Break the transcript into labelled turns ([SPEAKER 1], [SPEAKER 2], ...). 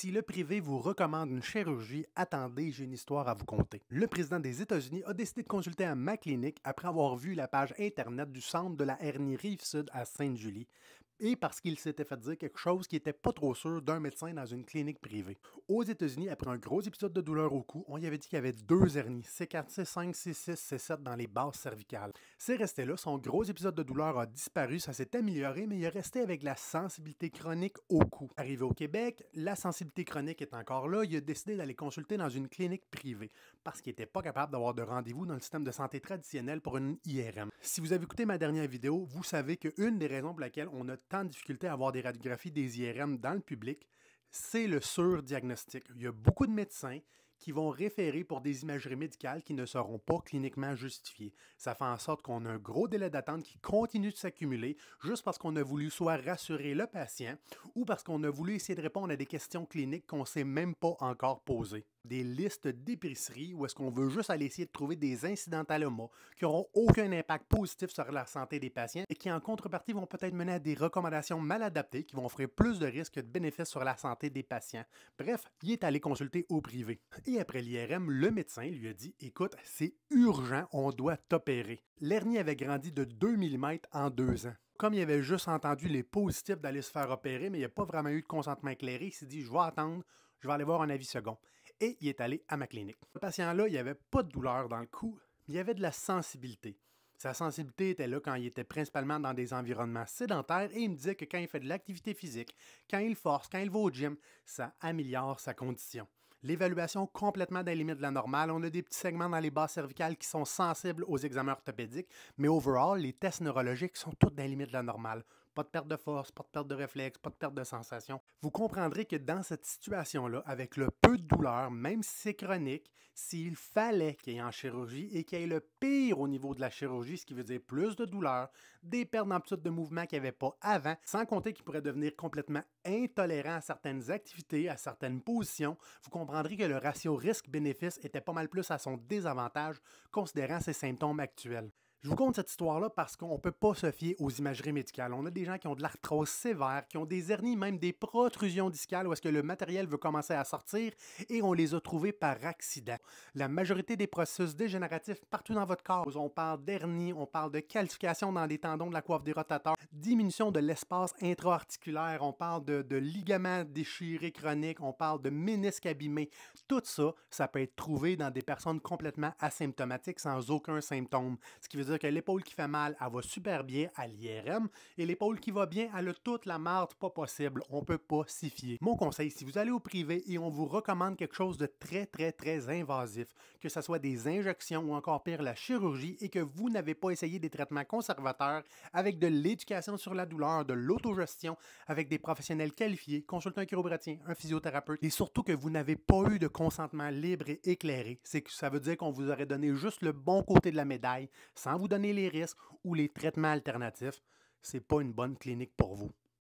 [SPEAKER 1] Si le privé vous recommande une chirurgie, attendez, j'ai une histoire à vous conter. Le président des États-Unis a décidé de consulter un McClinic après avoir vu la page Internet du centre de la hernie Rive-Sud à Sainte-Julie et parce qu'il s'était fait dire quelque chose qui n'était pas trop sûr d'un médecin dans une clinique privée. Aux États-Unis, après un gros épisode de douleur au cou, on y avait dit qu'il y avait deux hernies, C4, C5, C6, C7 dans les bases cervicales. C'est resté là, son gros épisode de douleur a disparu, ça s'est amélioré, mais il est resté avec la sensibilité chronique au cou. Arrivé au Québec, la sensibilité chronique est encore là, il a décidé d'aller consulter dans une clinique privée parce qu'il n'était pas capable d'avoir de rendez-vous dans le système de santé traditionnel pour une IRM. Si vous avez écouté ma dernière vidéo, vous savez qu'une des raisons pour laquelle on a tant de difficulté à avoir des radiographies des IRM dans le public, c'est le surdiagnostic. Il y a beaucoup de médecins qui vont référer pour des imageries médicales qui ne seront pas cliniquement justifiées. Ça fait en sorte qu'on a un gros délai d'attente qui continue de s'accumuler juste parce qu'on a voulu soit rassurer le patient ou parce qu'on a voulu essayer de répondre à des questions cliniques qu'on ne s'est même pas encore posées. Des listes d'épiceries où est-ce qu'on veut juste aller essayer de trouver des incidentalomas qui n'auront aucun impact positif sur la santé des patients et qui en contrepartie vont peut-être mener à des recommandations mal adaptées qui vont offrir plus de risques que de bénéfices sur la santé des patients. Bref, il est allé consulter au privé. Et après l'IRM, le médecin lui a dit « Écoute, c'est urgent, on doit t'opérer. » L'hernie avait grandi de 2 mm en 2 ans. Comme il avait juste entendu les positifs d'aller se faire opérer, mais il n'y a pas vraiment eu de consentement éclairé, il s'est dit « Je vais attendre, je vais aller voir un avis second. » Et il est allé à ma clinique. Le patient-là, il n'y avait pas de douleur dans le cou, mais il y avait de la sensibilité. Sa sensibilité était là quand il était principalement dans des environnements sédentaires et il me disait que quand il fait de l'activité physique, quand il force, quand il va au gym, ça améliore sa condition. L'évaluation complètement dans les limites de la normale. On a des petits segments dans les bases cervicales qui sont sensibles aux examens orthopédiques, mais overall, les tests neurologiques sont tous dans les limites de la normale. Pas de perte de force, pas de perte de réflexe, pas de perte de sensation. Vous comprendrez que dans cette situation-là, avec le peu de douleur, même si c'est chronique, s'il fallait qu'il y ait en chirurgie et qu'il y ait le pire au niveau de la chirurgie, ce qui veut dire plus de douleur, des pertes d'amplitude de mouvement qu'il n'y avait pas avant, sans compter qu'il pourrait devenir complètement intolérant à certaines activités, à certaines positions, vous comprendrez que le ratio risque-bénéfice était pas mal plus à son désavantage considérant ses symptômes actuels. Je vous conte cette histoire-là parce qu'on ne peut pas se fier aux imageries médicales. On a des gens qui ont de l'arthrose sévère, qui ont des hernies, même des protrusions discales où est-ce que le matériel veut commencer à sortir et on les a trouvés par accident. La majorité des processus dégénératifs partout dans votre corps, on parle d'hernie, on parle de calcification dans les tendons de la coiffe des rotateurs, diminution de l'espace intra-articulaire, on parle de ligaments déchirés chroniques, on parle de ménisques abîmés. Tout ça, ça peut être trouvé dans des personnes complètement asymptomatiques sans aucun symptôme. Ce qui veut dire que l'épaule qui fait mal, elle va super bien à l'IRM et l'épaule qui va bien, elle a toute la marde pas possible. On ne peut pas s'y fier. Mon conseil, si vous allez au privé et on vous recommande quelque chose de très invasif, que ce soit des injections ou encore pire la chirurgie et que vous n'avez pas essayé des traitements conservateurs avec de l'éducation sur la douleur, de l'autogestion, avec des professionnels qualifiés, consultez un chiropratien, un physiothérapeute et surtout que vous n'avez pas eu de consentement libre et éclairé, c'est que ça veut dire qu'on vous aurait donné juste le bon côté de la médaille sans vous donner les risques ou les traitements alternatifs, c'est pas une bonne clinique pour vous.